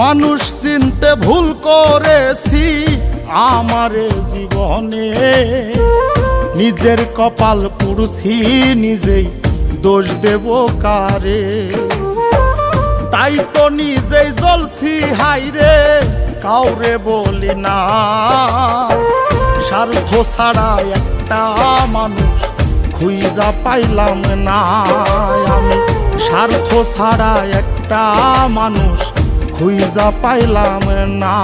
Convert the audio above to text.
মানুষ চিনতে ভুল করেছি আমারে জীবনে, নিজের কপাল পুড়ছি নিজেই, দোষ দেব কারে? তাই তো নিজেই জ্বলছি হাইরে, কাউরে বলি না। স্বার্থ ছাড়া একটা মানুষ খুঁজা পাইলাম না আমি, স্বার্থ ছাড়া একটা মানুষ খুঁজা পাইলাম না।